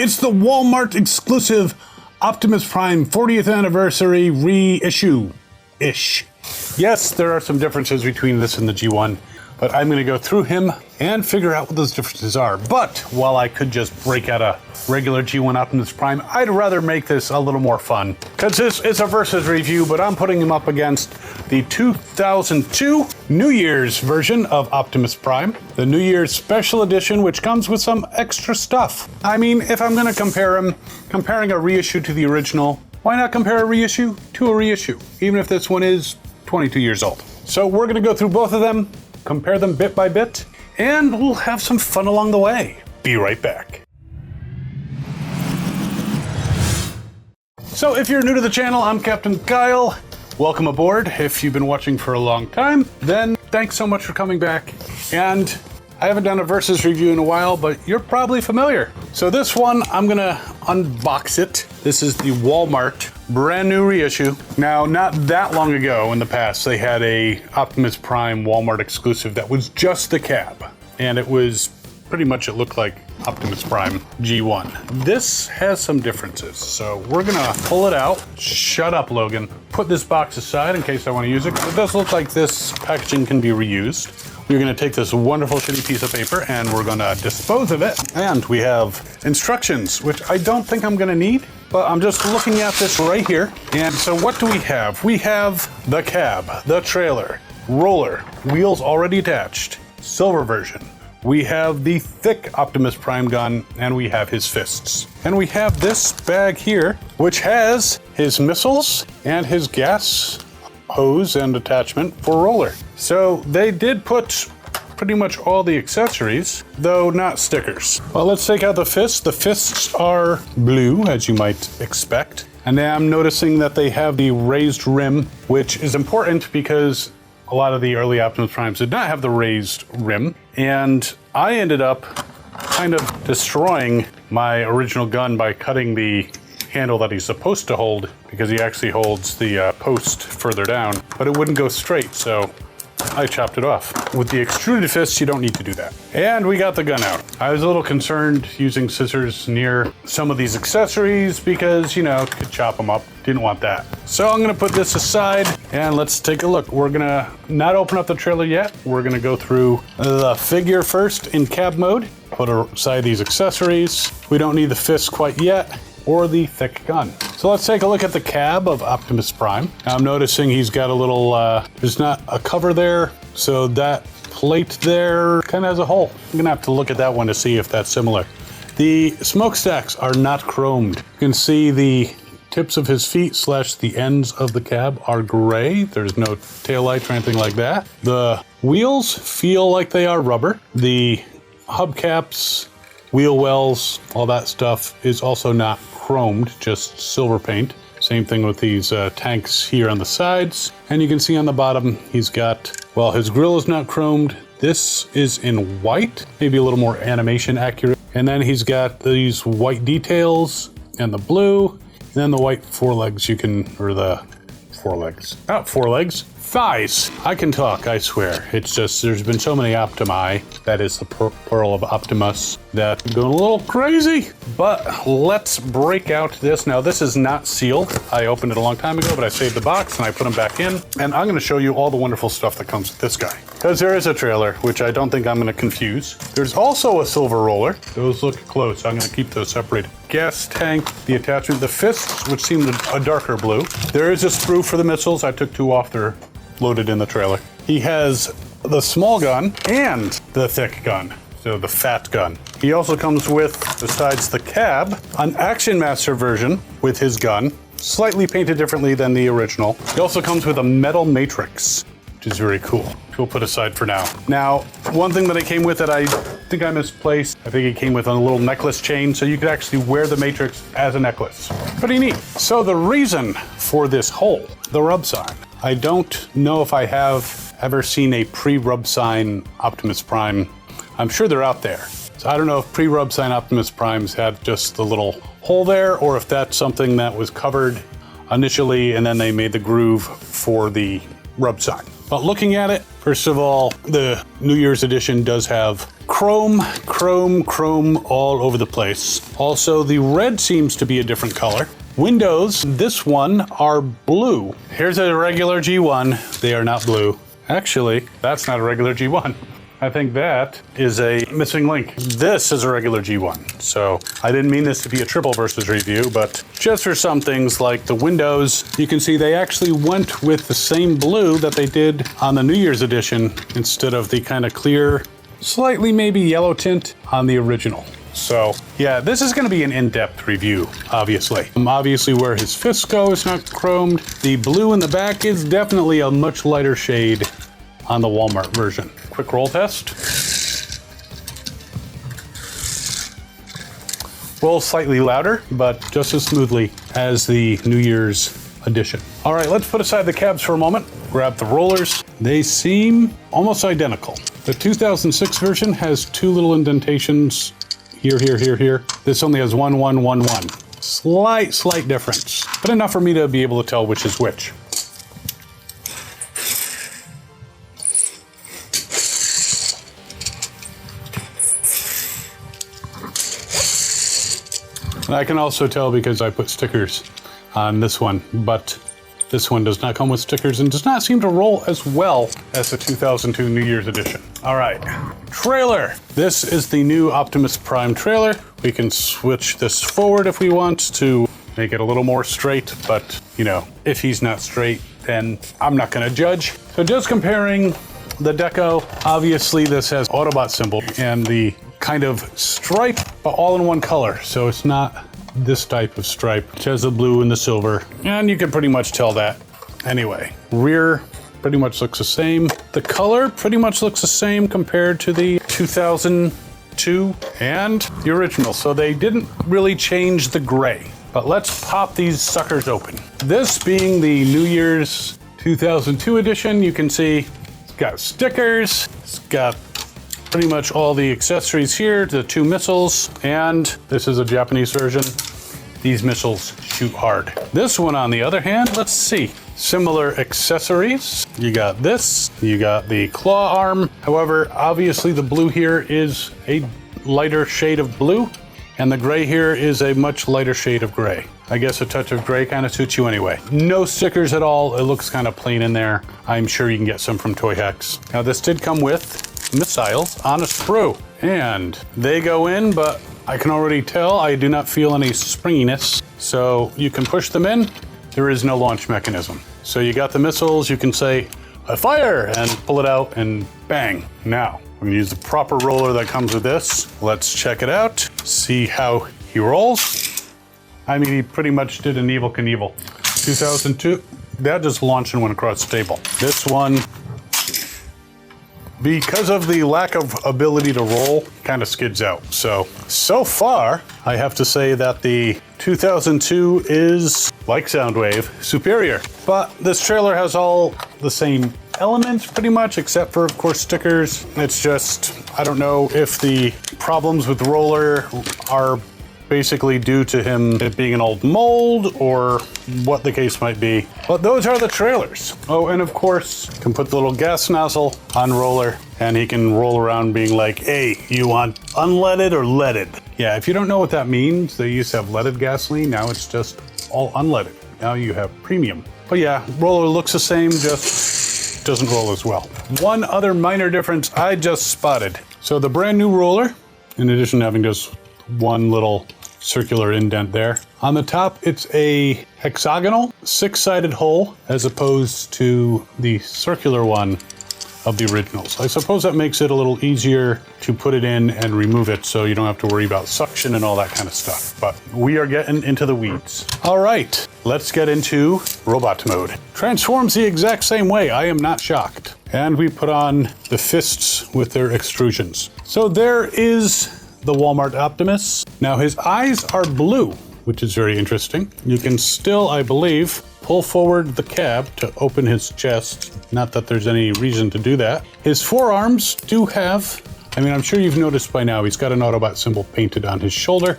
It's the Walmart exclusive Optimus Prime 40th anniversary reissue-ish. Yes, there are some differences between this and the G1, but I'm going to go through him and figure out what those differences are. But while I could just break out a regular G1 Optimus Prime, I'd rather make this a little more fun. Because this is a versus review, but I'm putting him up against the 2002 New Year's version of Optimus Prime, the New Year's Special Edition, which comes with some extra stuff. I mean, if I'm going to compare him, comparing a reissue to the original, why not compare a reissue to a reissue, even if this one is 22 years old? So we're going to go through both of them, compare them bit by bit, and we'll have some fun along the way. Be right back. So if you're new to the channel, I'm Captain Kyle. Welcome aboard. If you've been watching for a long time, then thanks so much for coming back. And I haven't done a versus review in a while, but you're probably familiar. So this one, I'm gonna unbox it. This is the Walmart brand new reissue. Now, not that long ago in the past, they had a Optimus Prime Walmart exclusive that was just the cab. And it was pretty much, it looked like Optimus Prime G1. This has some differences. So we're gonna pull it out. Shut up, Logan. Put this box aside in case I wanna use it. It does look like this packaging can be reused. We're gonna take this wonderful shitty piece of paper and we're gonna dispose of it. And we have instructions, which I don't think I'm gonna need, but I'm just looking at this right here. And so what do we have? We have the cab, the trailer, roller, wheels already attached, silver version. We have the thick Optimus Prime gun, and we have his fists. And we have this bag here, which has his missiles and his gas hose and attachment for roller. So they did put pretty much all the accessories, though not stickers. Well, let's take out the fists. The fists are blue, as you might expect. And now I'm noticing that they have the raised rim, which is important because a lot of the early Optimus Primes did not have the raised rim. And I ended up kind of destroying my original gun by cutting the handle that he's supposed to hold, because he actually holds the post further down, but it wouldn't go straight, so I chopped it off. With the extruded fists, you don't need to do that. And we got the gun out. I was a little concerned using scissors near some of these accessories because, you know, could chop them up. Didn't want that. So I'm gonna put this aside and let's take a look. We're gonna not open up the trailer yet. We're gonna go through the figure first in cab mode. Put aside these accessories. We don't need the fists quite yet, or the thick gun. So let's take a look at the cab of Optimus Prime. I'm noticing he's got a little, there's not a cover there, so that plate there kind of has a hole. I'm gonna have to look at that one to see if that's similar. The smokestacks are not chromed. You can see the tips of his feet / the ends of the cab are gray. There's no taillights or anything like that. The wheels feel like they are rubber. The hubcaps, wheel wells, all that stuff is also not chromed, just silver paint. Same thing with these tanks here on the sides. And you can see on the bottom, he's got, well, his grille is not chromed. This is in white, maybe a little more animation accurate. And then he's got these white details and the blue, and then the white forelegs thighs. I can talk, I swear. It's just, there's been so many Optimi, that is the plural of Optimus, that I'm going a little crazy. But let's break out this. Now, this is not sealed. I opened it a long time ago, but I saved the box and I put them back in. And I'm gonna show you all the wonderful stuff that comes with this guy. Because there is a trailer, which I don't think I'm gonna confuse. There's also a silver roller. Those look close. I'm gonna keep those separated. Gas tank, the attachment, the fists, which seemed a darker blue. There is a sprue for the missiles. I took 2 off. They're loaded in the trailer. He has the small gun and the thick gun, so the fat gun. He also comes with, besides the cab, an Action Master version with his gun, slightly painted differently than the original. He also comes with a metal matrix, which is very cool, which we'll put aside for now. Now, one thing that it came with that I think I misplaced, I think it came with a little necklace chain, so you could actually wear the matrix as a necklace. Pretty neat. So the reason for this hole, the rub sign, I don't know if I have ever seen a pre-rub sign Optimus Prime. I'm sure they're out there. So I don't know if pre-rub sign Optimus Primes had just the little hole there, or if that's something that was covered initially and then they made the groove for the rub sign. But looking at it, first of all, the New Year's edition does have chrome all over the place. Also, the red seems to be a different color. Windows, this one, are blue. Here's a regular G1. They are not blue. Actually, that's not a regular G1. I think that is a missing link. This is a regular G1. So I didn't mean this to be a triple versus review, but just for some things like the windows, you can see they actually went with the same blue that they did on the New Year's edition instead of the kind of clear, slightly maybe yellow tint on the original. So yeah, this is going to be an in-depth review, obviously. Obviously where his fists go is not chromed. The blue in the back is definitely a much lighter shade on the Walmart version. Quick roll test. Rolls slightly louder, but just as smoothly as the New Year's edition. All right, let's put aside the cabs for a moment. Grab the rollers. They seem almost identical. The 2006 version has two little indentations. Here. This only has 1, 1, 1, 1. Slight difference, but enough for me to be able to tell which is which. And I can also tell because I put stickers on this one, but this one does not come with stickers and does not seem to roll as well as the 2002 New Year's edition. All right, trailer. This is the new Optimus Prime trailer. We can switch this forward if we want to make it a little more straight, but you know, if he's not straight, then I'm not gonna judge. So just comparing the deco, obviously this has Autobot symbol and the kind of stripe, but all in one color. So it's not this type of stripe. It has the blue and the silver, and you can pretty much tell that. Anyway, rear pretty much looks the same. The color pretty much looks the same compared to the 2002 and the original. So they didn't really change the gray, but let's pop these suckers open. This being the New Year's 2002 edition, you can see it's got stickers, it's got pretty much all the accessories here, the two missiles, and this is a Japanese version. These missiles shoot hard. This one, on the other hand, let's see. Similar accessories. You got this, you got the claw arm. However, obviously the blue here is a lighter shade of blue, and the gray here is a much lighter shade of gray. I guess a touch of gray kind of suits you anyway. No stickers at all. It looks kind of plain in there. I'm sure you can get some from Toy Hacks. Now this did come with missiles on a sprue, and they go in, but I can already tell I do not feel any springiness. So you can push them in. There is no launch mechanism. So you got the missiles, you can say, "I fire," and pull it out and bang. Now, I'm gonna use the proper roller that comes with this. Let's check it out, see how he rolls. I mean, he pretty much did an Evel Knievel. 2002, that just launched and went across the table. This one, because of the lack of ability to roll, kind of skids out. So far, I have to say that the 2002 is, like Soundwave, superior. But this trailer has all the same elements pretty much, except for, of course, stickers. It's just, I don't know if the problems with the roller are basically due to him it being an old mold or what the case might be. But those are the trailers. Oh, and of course, can put the little gas nozzle on roller and he can roll around being like, "Hey, you want unleaded or leaded?" Yeah, if you don't know what that means, they used to have leaded gasoline. Now it's just all unleaded. Now you have premium. But yeah, roller looks the same, just doesn't roll as well. One other minor difference I just spotted. So the brand new roller, in addition to having just one little circular indent there. On the top, it's a hexagonal, six-sided hole, as opposed to the circular one of the originals. I suppose that makes it a little easier to put it in and remove it, so you don't have to worry about suction and all that kind of stuff. But we are getting into the weeds. All right, let's get into robot mode. Transforms the exact same way. I am not shocked. And we put on the fists with their extrusions. So there is the Walmart Optimus. Now his eyes are blue, which is very interesting. You can still, I believe, pull forward the cab to open his chest. Not that there's any reason to do that. His forearms do have, I mean, I'm sure you've noticed by now, he's got an Autobot symbol painted on his shoulder.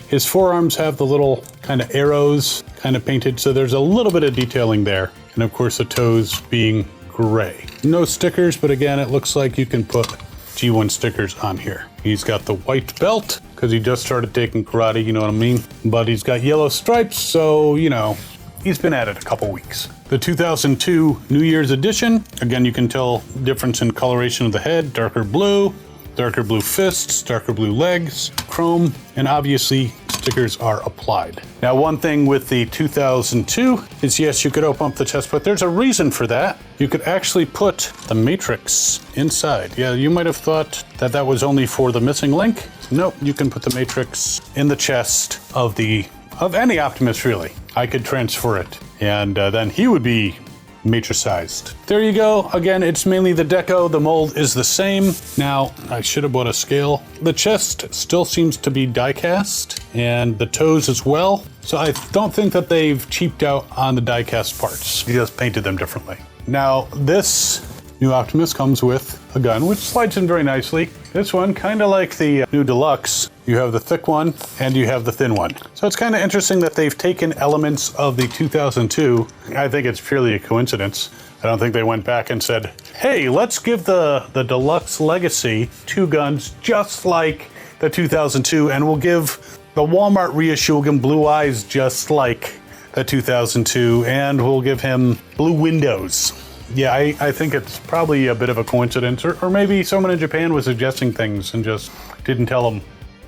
His forearms have the little kind of arrows kind of painted, so there's a little bit of detailing there. And of course the toes being gray. No stickers, but again, it looks like you can put G1 stickers on here. He's got the white belt because he just started taking karate, you know what I mean? But he's got yellow stripes, so, you know, he's been at it a couple weeks. The 2002 New Year's edition, again, you can tell difference in coloration of the head, darker blue fists, darker blue legs, chrome, and obviously stickers are applied. Now, one thing with the 2002 is, yes, you could open up the chest, but there's a reason for that. You could actually put the matrix inside. Yeah, you might have thought that that was only for the missing link. Nope, you can put the matrix in the chest of any Optimus, really. I could transfer it, and then he would be matricized. There you go. Again, it's mainly the deco. The mold is the same. Now, I should have bought a scale. The chest still seems to be die cast, and the toes as well. So I don't think that they've cheaped out on the die cast parts. He just painted them differently. Now, this new Optimus comes with a gun, which slides in very nicely. This one, kind of like the new Deluxe, you have the thick one and you have the thin one. So it's kind of interesting that they've taken elements of the 2002. I think it's purely a coincidence. I don't think they went back and said, hey, let's give the Deluxe Legacy two guns just like the 2002, and we'll give the Walmart reissue, we'll give him blue eyes just like the 2002, and we'll give him blue windows. Yeah, I think it's probably a bit of a coincidence, or maybe someone in Japan was suggesting things and just didn't tell them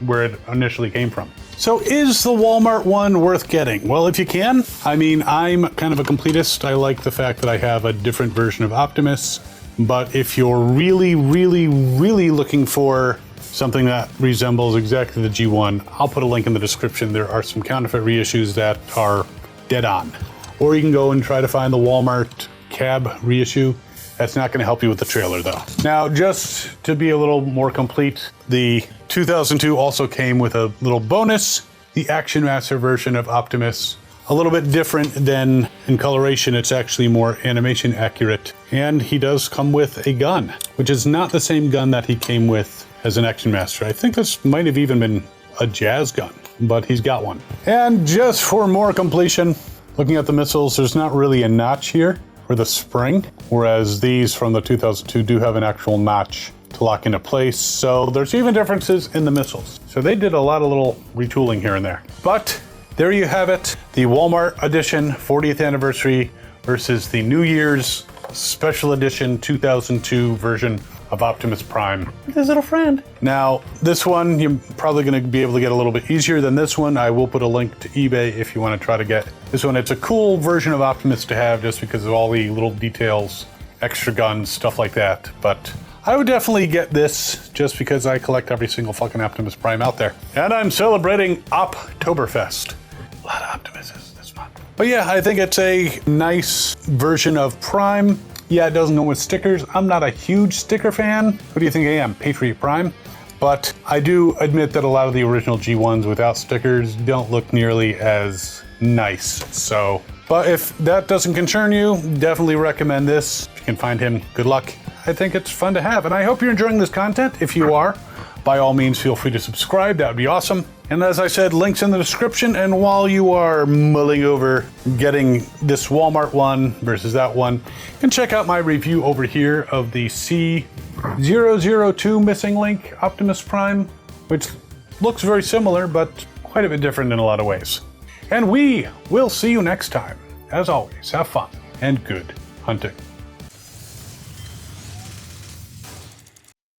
where it initially came from. So is the Walmart one worth getting? Well, if you can. I mean, I'm kind of a completist. I like the fact that I have a different version of Optimus, but if you're really, really, really looking for something that resembles exactly the G1, I'll put a link in the description. There are some counterfeit reissues that are dead on. Or you can go and try to find the Walmart cab reissue. That's not going to help you with the trailer though. Now, just to be a little more complete, the 2002 also came with a little bonus, the Action Master version of Optimus. A little bit different than in coloration, it's actually more animation accurate. And he does come with a gun, which is not the same gun that he came with as an Action Master. I think this might have even been a jazz gun, but he's got one. And just for more completion, looking at the missiles, there's not really a notch here for the spring, whereas these from the 2002 do have an actual notch to lock into place. So there's even differences in the missiles. So they did a lot of little retooling here and there. But there you have it, the Walmart edition 40th anniversary versus the New Year's special edition 2002 version of Optimus Prime with his little friend. Now, this one, you're probably gonna be able to get a little bit easier than this one. I will put a link to eBay if you wanna try to get this one. It's a cool version of Optimus to have just because of all the little details, extra guns, stuff like that. But I would definitely get this just because I collect every single fucking Optimus Prime out there. And I'm celebrating Optoberfest. A lot of Optimuses this month. But yeah, I think it's a nice version of Prime. Yeah, it doesn't come with stickers. I'm not a huge sticker fan. What do you think I am, Patriot Prime? But I do admit that a lot of the original G1s without stickers don't look nearly as nice. So, but if that doesn't concern you, definitely recommend this. If you can find him, good luck. I think it's fun to have, and I hope you're enjoying this content. If you are, by all means, feel free to subscribe. That would be awesome. And as I said, links in the description. And while you are mulling over getting this Walmart one versus that one, you can check out my review over here of the C002 missing link Optimus Prime, which looks very similar, but quite a bit different in a lot of ways. And we will see you next time. As always, have fun and good hunting.